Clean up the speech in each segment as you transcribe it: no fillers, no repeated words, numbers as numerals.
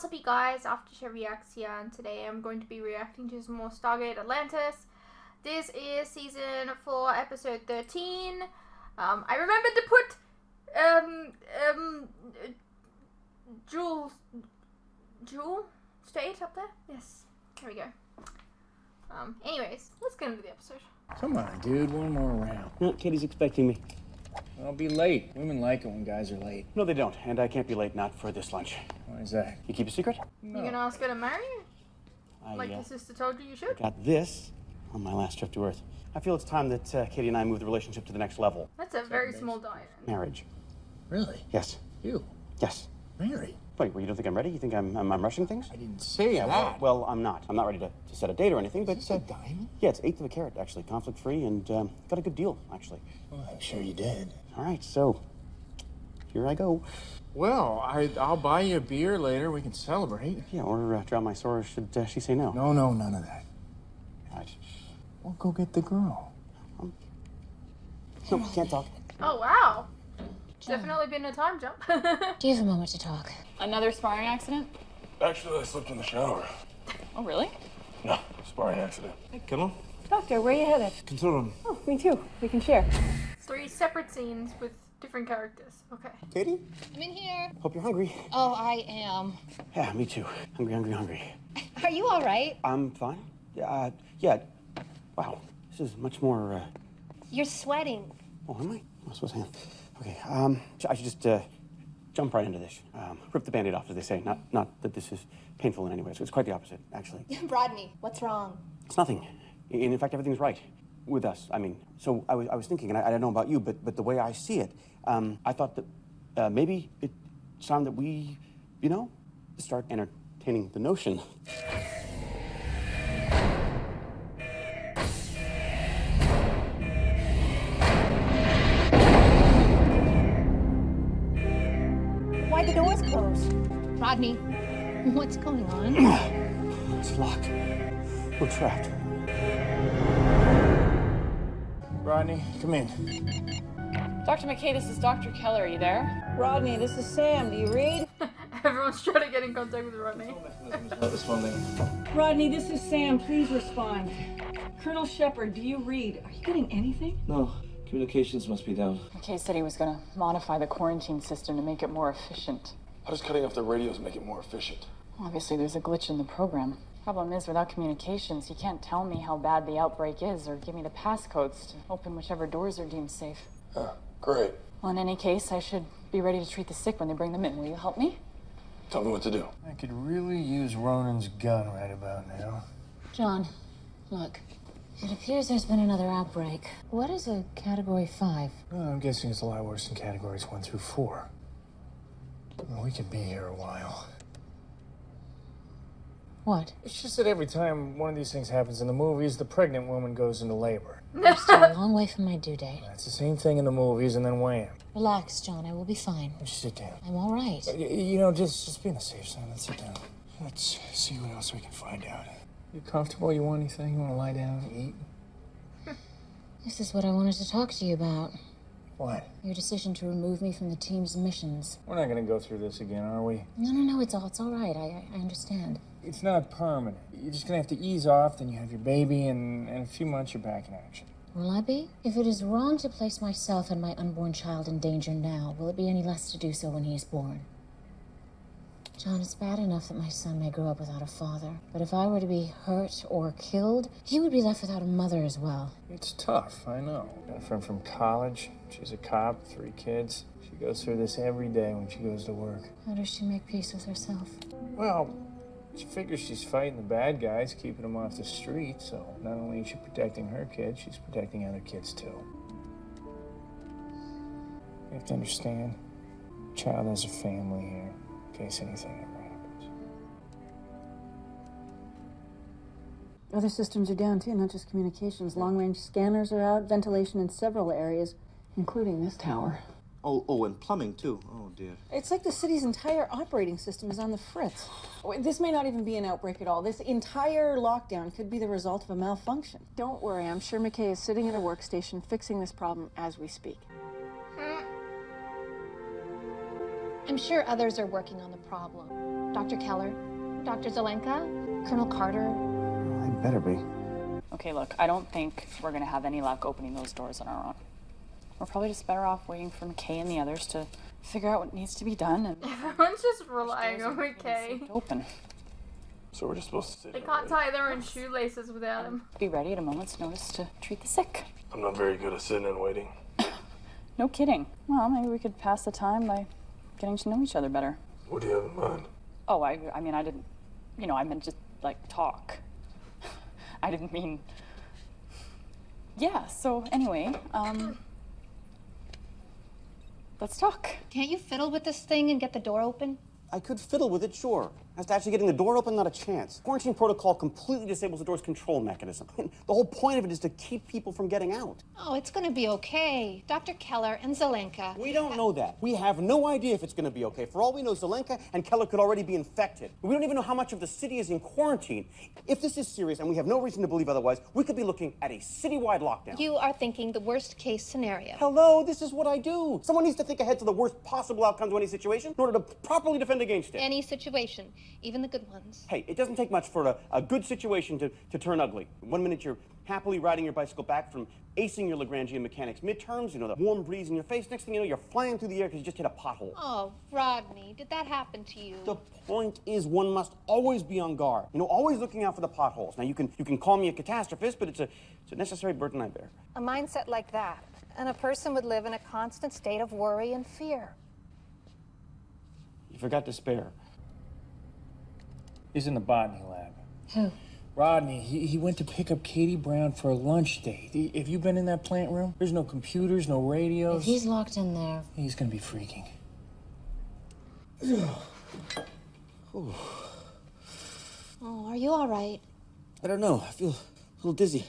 What's up, you guys? Aftershow Reacts here, and today I'm going to be reacting to some more Stargate Atlantis. This is season 4, episode 13. I remembered to put Jewel State up there. Yes, there we go. Anyways, let's get into the episode. Come on, dude, one more round. No, Katie's expecting me. I'll be late. Women like it when guys are late. No, they don't, and I can't be late, not for this lunch. Why is that? You keep a secret? No. You gonna ask her to marry you? I, Like your sister told you should? got this on my last trip to Earth. I feel it's time that Katie and I move the relationship to the next level. That's a very small diet. Marriage. Really? Yes. You? Yes. Mary? Wait, well, you don't think I'm ready? You think I'm rushing things? I didn't say Yeah, that. well, I'm not. I'm not ready to set a date or anything, but... Is this a dime? Yeah, it's 1/8 of a carat, actually. Conflict-free, and got a good deal, actually. Well, I'm sure you did. All right, so here I go. Well, I'll buy you a beer later. We can celebrate. Yeah, or drown my sorrows should she say no. No, none of that. All right. We'll go get the girl. No, can't talk. Oh, wow. Definitely been a time jump. Do you have a moment to talk? Another sparring accident? Actually, I slipped in the shower. Oh, really? No, sparring accident. Hey, Kiddo. Doctor, where are you headed? Control room. Oh, me too. We can share. 3 separate scenes with different characters. Okay. Katie? I'm in here. Hope you're hungry. Oh, I am. Yeah, me too. Hungry. Are you all right? I'm fine. Yeah. Wow, this is much more, You're sweating. Oh, am I? I suppose I am. Okay, I should just, jump right into this. Rip the Band-Aid off, as they say. Not that this is painful in any way. So it's quite the opposite, actually. Rodney, what's wrong? It's nothing. In fact, everything's right with us. I mean, so I was thinking, and I don't know about you, but the way I see it, I thought that maybe it's time that we, start entertaining the notion. Why the door's closed? Rodney, what's going on? It's locked. We're trapped. Rodney, come in. Dr. McKay, this is Dr. Keller. Are you there? Rodney, this is Sam. Do you read? Everyone's trying to get in contact with Rodney. Rodney, this is Sam. Please respond. Colonel Sheppard, do you read? Are you getting anything? No, communications must be down. McKay said he was going to modify the quarantine system to make it more efficient. How does cutting off the radios make it more efficient? Obviously, there's a glitch in the program. Problem is, without communications, he can't tell me how bad the outbreak is or give me the passcodes to open whichever doors are deemed safe. Great. Well, in any case, I should be ready to treat the sick when they bring them in. Will you help me? Tell me what to do. I could really use Ronan's gun right about now. John, look. It appears there's been another outbreak. What is a Category 5? Well, I'm guessing it's a lot worse than categories 1 through 4. Well, we could be here a while. What? It's just that every time one of these things happens in the movies, the pregnant woman goes into labor. I'm still a long way from my due date. That's the same thing in the movies, and then wham. Relax, John. I will be fine. Just sit down. I'm all right. Just be on the safe side. Let's sit down. Let's see what else we can find out. You comfortable? You want anything? You want to lie down and eat? This is what I wanted to talk to you about. What? Your decision to remove me from the team's missions. We're not going to go through this again, are we? No. It's all right. I understand. It's not permanent. You're just going to have to ease off, then you have your baby, and in a few months you're back in action. Will I be? If it is wrong to place myself and my unborn child in danger now, will it be any less to do so when he is born? John, it's bad enough that my son may grow up without a father, but if I were to be hurt or killed, he would be left without a mother as well. It's tough, I know. Got a friend from college. She's a cop, 3 kids. She goes through this every day when she goes to work. How does she make peace with herself? Well, she figures she's fighting the bad guys, keeping them off the street, so not only is she protecting her kids, she's protecting other kids too. You have to understand, the child has a family here, in case anything ever happens. Other systems are down too, not just communications. Long-range scanners are out, ventilation in several areas, including this tower. Oh, and plumbing, too. Oh, dear. It's like the city's entire operating system is on the fritz. This may not even be an outbreak at all. This entire lockdown could be the result of a malfunction. Don't worry, I'm sure McKay is sitting at a workstation fixing this problem as we speak. I'm sure others are working on the problem. Dr. Keller, Dr. Zelenka, Colonel Carter. I better be. Okay, look, I don't think we're gonna have any luck opening those doors on our own. We're probably just better off waiting for McKay and the others to figure out what needs to be done and Everyone's just relying on McKay. open. So we're just supposed to sit They here, can't right? tie their own shoelaces without him. Be ready at a moment's notice to treat the sick. I'm not very good at sitting and waiting. No kidding. Well, maybe we could pass the time by getting to know each other better. What do you have in mind? Oh, I mean, I didn't, I meant just, like, talk. I didn't mean... Yeah, so anyway, let's talk. Can't you fiddle with this thing and get the door open? I could fiddle with it, sure. As to actually getting the door open, not a chance. Quarantine protocol completely disables the door's control mechanism. The whole point of it is to keep people from getting out. Oh, it's gonna be okay. Dr. Keller and Zelenka. We don't know that. We have no idea if it's going to be okay. For all we know, Zelenka and Keller could already be infected. We don't even know how much of the city is in quarantine. If this is serious, and we have no reason to believe otherwise, we could be looking at a citywide lockdown. You are thinking the worst case scenario. Hello, this is what I do. Someone needs to think ahead to the worst possible outcome to any situation in order to properly defend against it. Any situation, even the good ones. Hey, it doesn't take much for a good situation to turn ugly. One minute you're happily riding your bicycle back from acing your Lagrangian mechanics midterms, the warm breeze in your face. Next thing you know, you're flying through the air because you just hit a pothole. Oh, Rodney, did that happen to you? The point is one must always be on guard. Always looking out for the potholes. Now, you can call me a catastrophist, but it's a necessary burden I bear. A mindset like that, and a person would live in a constant state of worry and fear. You forgot despair. He's in the botany lab. Who? Rodney, he went to pick up Katie Brown for a lunch date. Have you been in that plant room? There's no computers, no radios. If he's locked in there... He's gonna be freaking. Oh, are you all right? I don't know. I feel a little dizzy.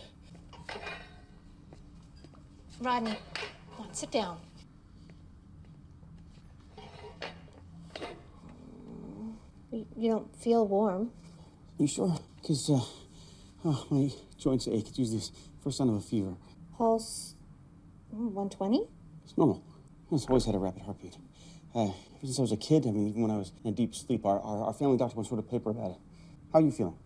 Rodney, come on, sit down. You don't feel warm. You sure? Because, my joints ache. It's usually the first sign of a fever. Pulse 120? It's normal. I've always had a rapid heartbeat. Ever since I was a kid, even when I was in a deep sleep, our family doctor once wrote a paper about it. How are you feeling?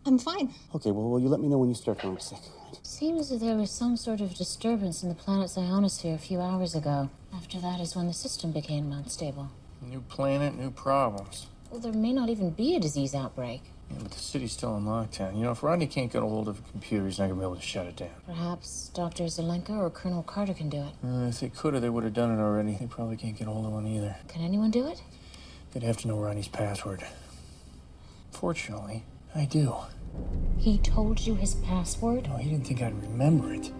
I'm fine. Okay, well, you let me know when you start feeling sick. Seems as if there was some sort of disturbance in the planet's ionosphere a few hours ago. After that is when the system became unstable. New planet, new problems. Well, there may not even be a disease outbreak. Yeah, but the city's still in lockdown. If Rodney can't get a hold of a computer, he's not gonna be able to shut it down. Perhaps Dr. Zelenka or Colonel Carter can do it. If they could have, they would have done it already. They probably can't get a hold of one either. Can anyone do it? They'd have to know Rodney's password. Fortunately, I do. He told you his password? No, he didn't think I'd remember it.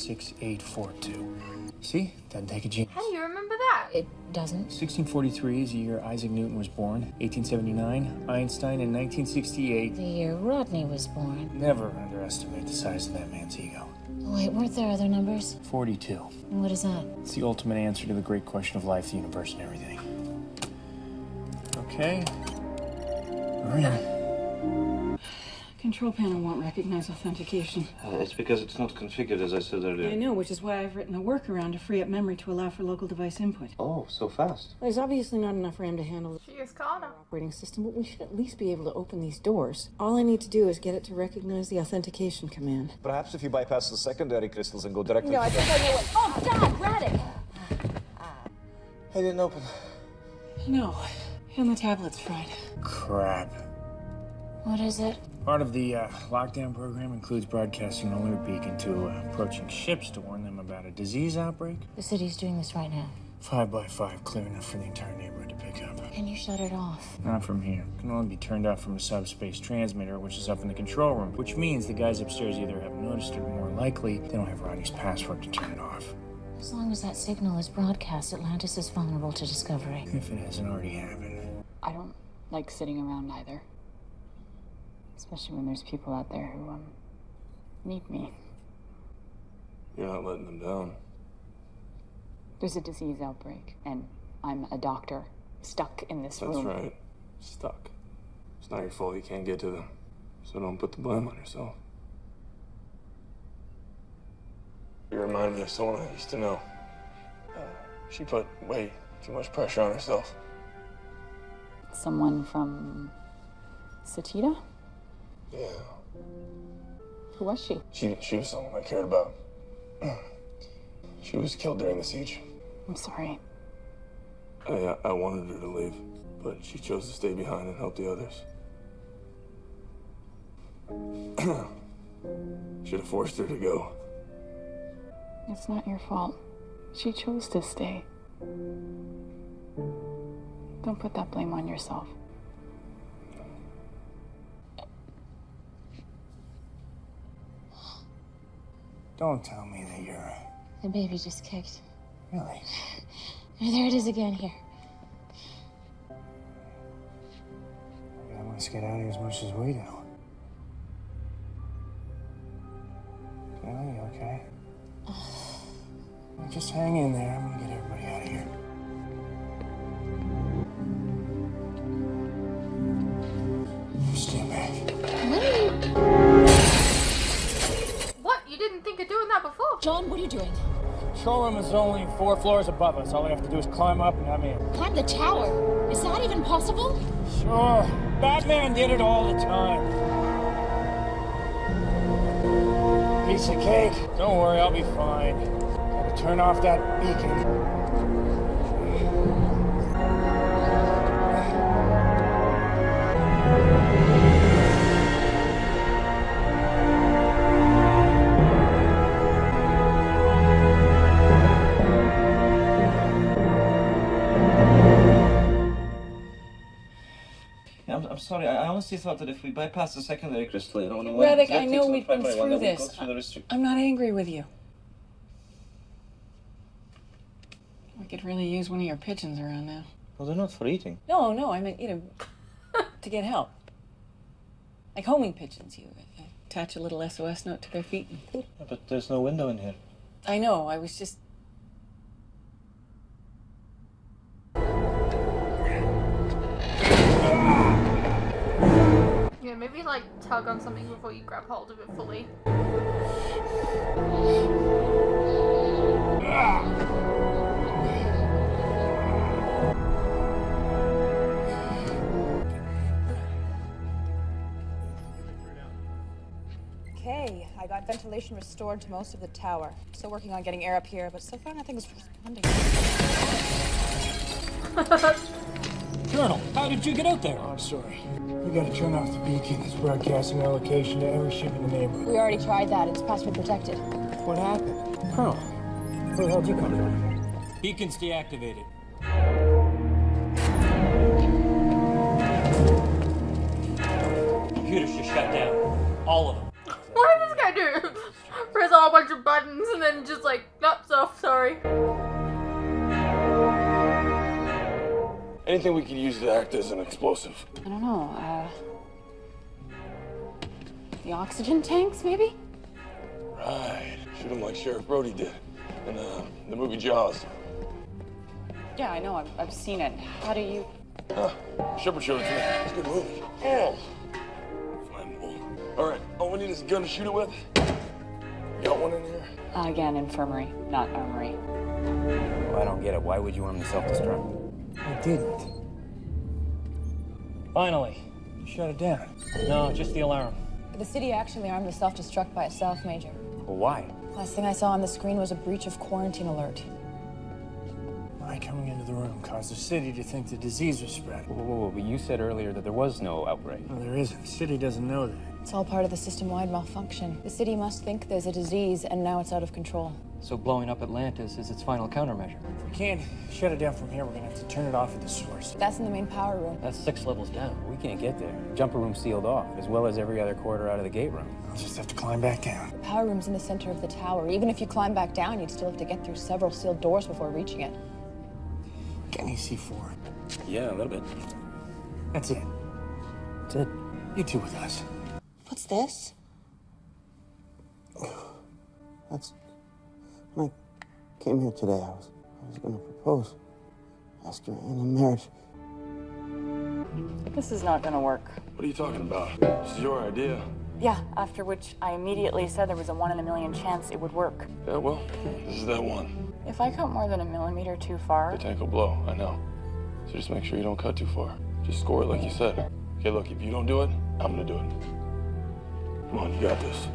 164318791968842. See? Doesn't take a genius. How do you remember that? It doesn't. 1643 is the year Isaac Newton was born. 1879, Einstein, and 1968. The year Rodney was born. Never underestimate the size of that man's ego. Wait, weren't there other numbers? 42. And what is that? It's the ultimate answer to the great question of life, the universe, and everything. Okay. We're in. Control panel won't recognize authentication. It's because it's not configured, as I said earlier. I know, which is why I've written a workaround to free up memory to allow for local device input. Oh, so fast. There's obviously not enough RAM to handle She is Connor. the operating system, but we should at least be able to open these doors. All I need to do is get it to recognize the authentication command. Perhaps if you bypass the secondary crystals and go directly to I think I know what... Oh, God, Radek! I didn't open. No. And the tablet's fried. Crap. What is it? Part of the lockdown program includes broadcasting an alert beacon to approaching ships to warn them about a disease outbreak. The city's doing this right now. 5 by 5, clear enough for the entire neighborhood to pick up. Can you shut it off? Not from here. It can only be turned off from a subspace transmitter, which is up in the control room, which means the guys upstairs either haven't noticed it or more likely, they don't have Rodney's password to turn it off. As long as that signal is broadcast, Atlantis is vulnerable to discovery. If it hasn't already happened. I don't like sitting around either. Especially when there's people out there who, need me. You're not letting them down. There's a disease outbreak, and I'm a doctor stuck in this room. That's right. Stuck. It's not your fault you can't get to them. So don't put the blame on yourself. You remind me of someone I used to know. She put way too much pressure on herself. Someone from Satita? Yeah. Who was she? She was someone I cared about. She was killed during the siege. I'm sorry. I wanted her to leave, but she chose to stay behind and help the others. Should have forced her to go. It's not your fault. She chose to stay. Don't put that blame on yourself. Don't tell me that you're... The baby just kicked. Really? There it is again here. I must get out of here as much as we do. You okay? Just hang in there. I'm gonna get everybody out of here. Stand back. What are you... What? You didn't think of doing that before? John, what are you doing? Control room is only 4 floors above us. All we have to do is climb up and I'm in. Climb the tower? Is that even possible? Sure. Batman did it all the time. Piece of cake. Don't worry, I'll be fine. Gotta turn off that beacon. I'm sorry, I honestly thought that if we bypass the secondary crystal, you know, Radek, I know we've been through this. I'm not angry with you. We could really use one of your pigeons around now. Well, they're not for eating. No, I meant, to get help. Like homing pigeons, you attach a little SOS note to their feet and poof. Yeah, but there's no window in here. I know, I was just... Yeah, maybe like tug on something before you grab hold of it fully. Okay, I got ventilation restored to most of the tower. Still working on getting air up here, but so far nothing's responding. Colonel, how did you get out there? Oh, I'm sorry. We gotta turn off the beacon. It's broadcasting our location to every ship in the neighborhood. We already tried that. It's password protected. What happened? Colonel, where the hell did you come from? Beacon's deactivated. Computers just shut down. All of them. What did this guy do? Press a whole bunch of buttons and then just like, nope, sorry. Anything we could use to act as an explosive. I don't know, the oxygen tanks, maybe? Right. Shoot him like Sheriff Brody did in the movie Jaws. Yeah, I know, I've seen it. How do you... Sheppard showed it to me. It's a good movie. Oh. Flammable. All right, all we need is a gun to shoot it with. You got one in here? Again, infirmary, not armory. Well, I don't get it. Why would you arm the self-destruct? I didn't. Finally, you shut it down. No, just the alarm. The city actually armed the self-destruct by itself, Major. Well, why? Last thing I saw on the screen was a breach of quarantine alert. My coming into the room caused the city to think the disease was spread. Whoa, but you said earlier that there was no outbreak. No, there isn't. The city doesn't know that. It's all part of the system-wide malfunction. The city must think there's a disease, and now it's out of control. So blowing up Atlantis is its final countermeasure. If we can't shut it down from here, we're gonna have to turn it off at the source. That's in the main power room. That's 6 levels down. We can't get there. Jumper room sealed off, as well as every other corridor out of the gate room. I'll just have to climb back down. The power room's in the center of the tower. Even if you climb back down, you'd still have to get through several sealed doors before reaching it. Can you see 4? Yeah, a little bit. That's it. That's it. You two with us. What's this? That's when I came here today. I was going to propose, ask her in marriage. This is not gonna work. What are you talking about? This is your idea. Yeah, after which I immediately said there was a 1 in a million chance it would work. Yeah, well, this is that one. If I cut more than a millimeter too far... The tank will blow, I know. So just make sure you don't cut too far. Just score it like you said. Okay, look, if you don't do it, I'm gonna do it. Come on, you got this.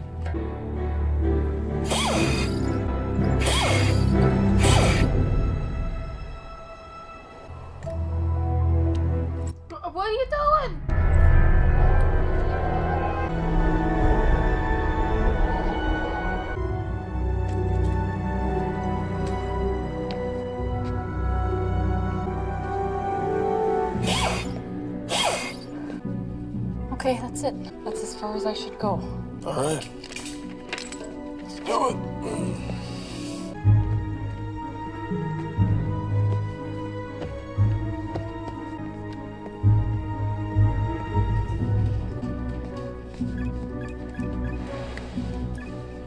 What are you doing? Okay, that's it. That's as far as I should go. All right. Let's do it.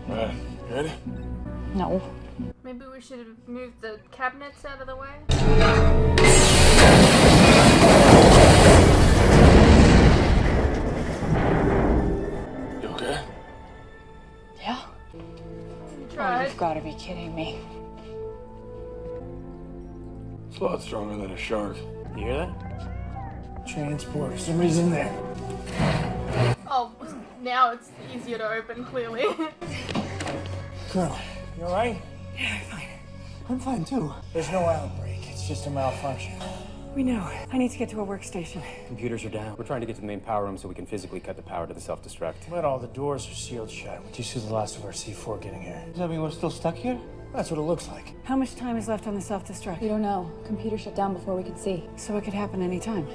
All right, you ready? No. Maybe we should have moved the cabinets out of the way. You okay? Yeah? Tried. Oh, you've got to be kidding me. It's a lot stronger than a shark. You hear that? Transporter. Somebody's in there. Oh, now it's easier to open, clearly. Colonel, you alright? Yeah, I'm fine. I'm fine too. There's no outbreak. It's just a malfunction. We know. I need to get to a workstation. Computers are down. We're trying to get to the main power room so we can physically cut the power to the self-destruct. But all the doors are sealed shut. What do you see the last of our C4 getting here? Does that mean we're still stuck here? That's what it looks like. How much time is left on the self-destruct? We don't know. Computer shut down before we could see. So it could happen anytime.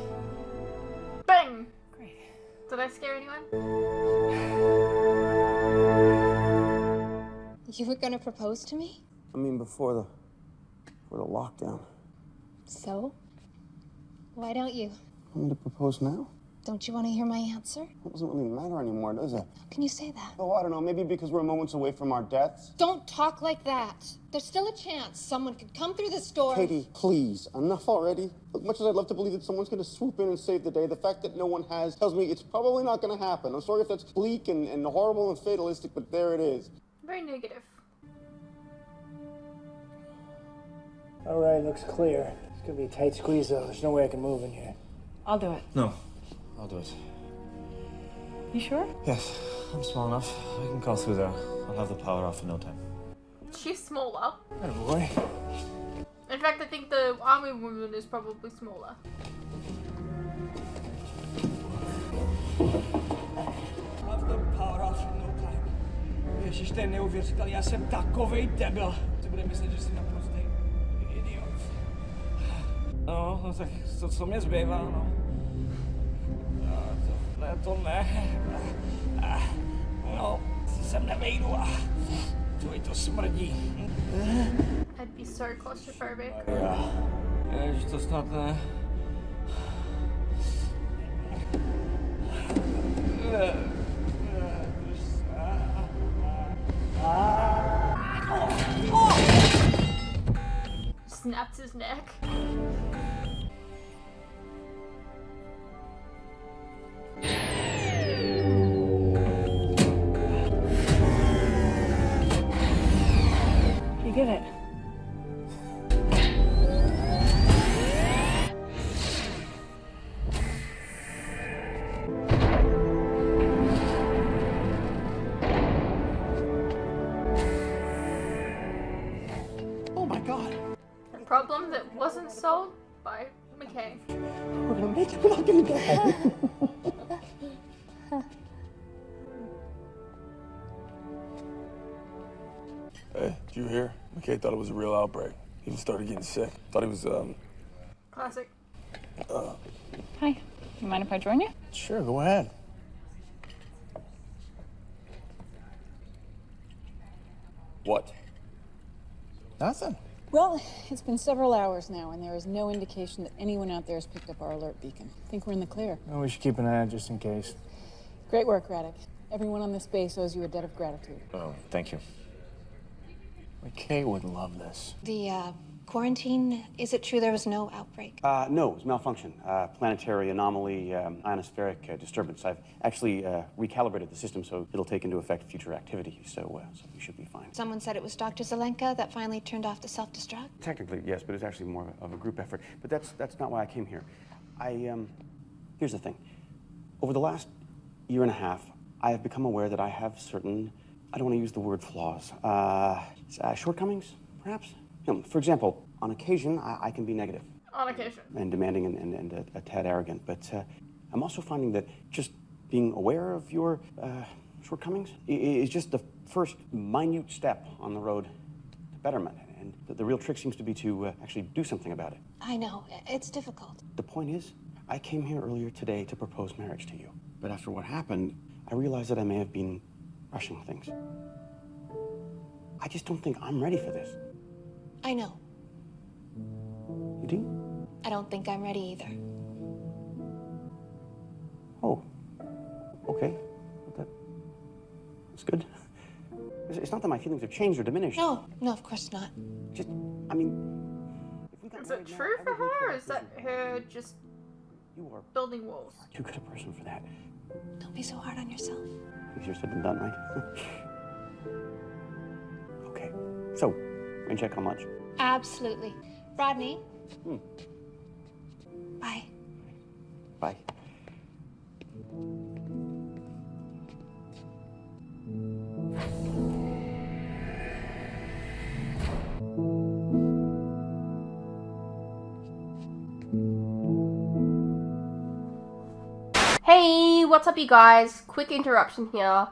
Bang! Great. Did I scare anyone? You were gonna propose to me? I mean, before the lockdown. So? Why don't you? I'm going to propose now? Don't you want to hear my answer? It doesn't really matter anymore, does it? How can you say that? Oh, I don't know. Maybe because we're moments away from our deaths? Don't talk like that. There's still a chance someone could come through this door. Katie, please. Enough already. As much as I'd love to believe that someone's going to swoop in and save the day, the fact that no one has tells me it's probably not going to happen. I'm sorry if that's bleak and horrible and fatalistic, but there it is. Very negative. Alright, looks clear. It's gonna be a tight squeeze though. There's no way I can move in here. I'll do it. No. I'll do it. You sure? Yes, I'm small enough. I can call through there. I'll have the power off in no time. She's smaller. Oh boy. In fact, I think the army woman is probably smaller. Have the power off in no time. Ježiš, to je neuvěřitelný. Já jsem takovej debil. Ty bude myslet, že jsi naprostý idiot. No, tak co mě zbývá, no. To ne. No, sem nevejdu a to smrdí. I'd be so claustrophobic. Ježiš, to snad ne. Snaps his neck. You did it. Oh my God. A problem that wasn't solved by McKay. We're gonna make it. We're not gonna die. Hey, did you hear? McKay thought it was a real outbreak. He even started getting sick. Thought he was, Classic. Hi. You mind if I join you? Sure, go ahead. What? Nothing. Well, it's been several hours now, and there is no indication that anyone out there has picked up our alert beacon. I think we're in the clear. Well, we should keep an eye out just in case. Great work, Radek. Everyone on this base owes you a debt of gratitude. Oh, thank you. McKay would love this. The quarantine. Is it true there was no outbreak? No, it was malfunction. Planetary anomaly, ionospheric disturbance. I've actually recalibrated the system so it'll take into effect future activity, so you should be fine. Someone said it was Dr. Zelenka that finally turned off the self-destruct? Technically, yes, but it's actually more of a group effort. But that's not why I came here. Here's the thing. Over the last year and a half, I have become aware that I have certain, I don't want to use the word flaws, shortcomings, perhaps? For example, on occasion, I can be negative. On occasion. And demanding and a tad arrogant. But I'm also finding that just being aware of your shortcomings is just the first minute step on the road to betterment. And the real trick seems to be to actually do something about it. I know. It's difficult. The point is, I came here earlier today to propose marriage to you. But after what happened, I realized that I may have been rushing things. I just don't think I'm ready for this. I know. You do? I don't think I'm ready either. Oh. Okay. That's good. It's not that my feelings have changed or diminished. No, of course not. Just, I mean, if we got Is it true for her, or is that her just building walls? Too good a person for that. Don't be so hard on yourself. Easier said than done, right? Okay. So, rain check how much? Absolutely. Rodney? Bye. Bye. Hey, what's up you guys? Quick interruption here.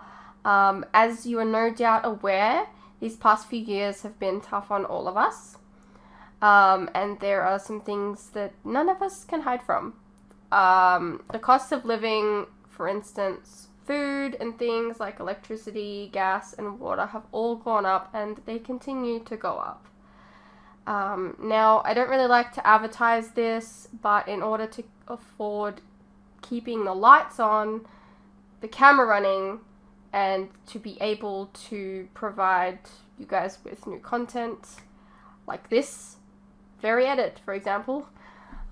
As you are no doubt aware, these past few years have been tough on all of us. And there are some things that none of us can hide from. The cost of living, for instance, food and things like electricity, gas, and water have all gone up, and they continue to go up. Now, I don't really like to advertise this, but in order to afford keeping the lights on, the camera running, and to be able to provide you guys with new content like this very edit, for example,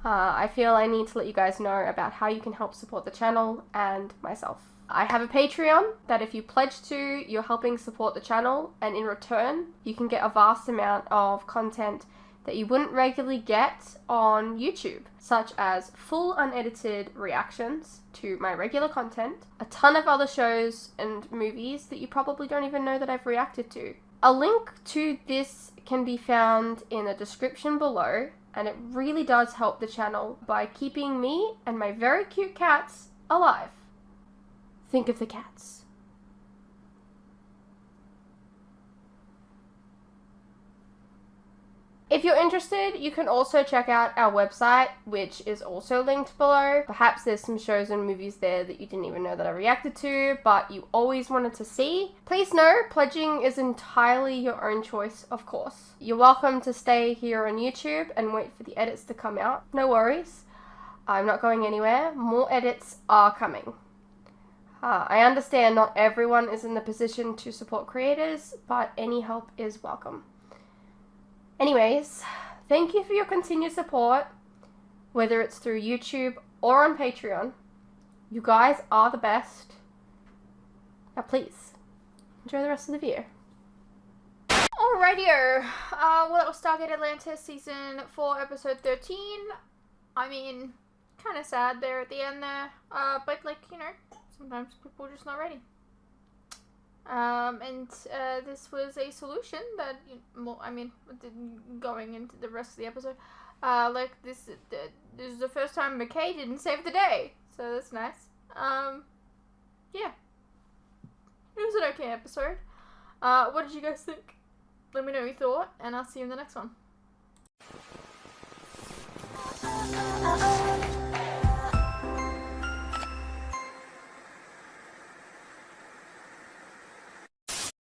I feel I need to let you guys know about how you can help support the channel and myself. I have a Patreon that if you pledge to, you're helping support the channel, and in return you can get a vast amount of content that you wouldn't regularly get on YouTube, such as full unedited reactions to my regular content, a ton of other shows and movies that you probably don't even know that I've reacted to. A link to this can be found in the description below, and it really does help the channel by keeping me and my very cute cats alive. Think of the cats. If you're interested, you can also check out our website, which is also linked below. Perhaps there's some shows and movies there that you didn't even know that I reacted to, but you always wanted to see. Please know, pledging is entirely your own choice, of course. You're welcome to stay here on YouTube and wait for the edits to come out. No worries. I'm not going anywhere. More edits are coming. I understand not everyone is in the position to support creators, but any help is welcome. Anyways, thank you for your continued support, whether it's through YouTube or on Patreon. You guys are the best. Now please, enjoy the rest of the video. Alrighty-o. Well, that was Stargate Atlantis Season 4, Episode 13. I mean, kind of sad there at the end there. But, like, you know, sometimes people are just not ready. This was a solution that, well, I mean, going into the rest of the episode, like, this is the first time McKay didn't save the day, so that's nice. Yeah. It was an okay episode. What did you guys think? Let me know what you thought, and I'll see you in the next one.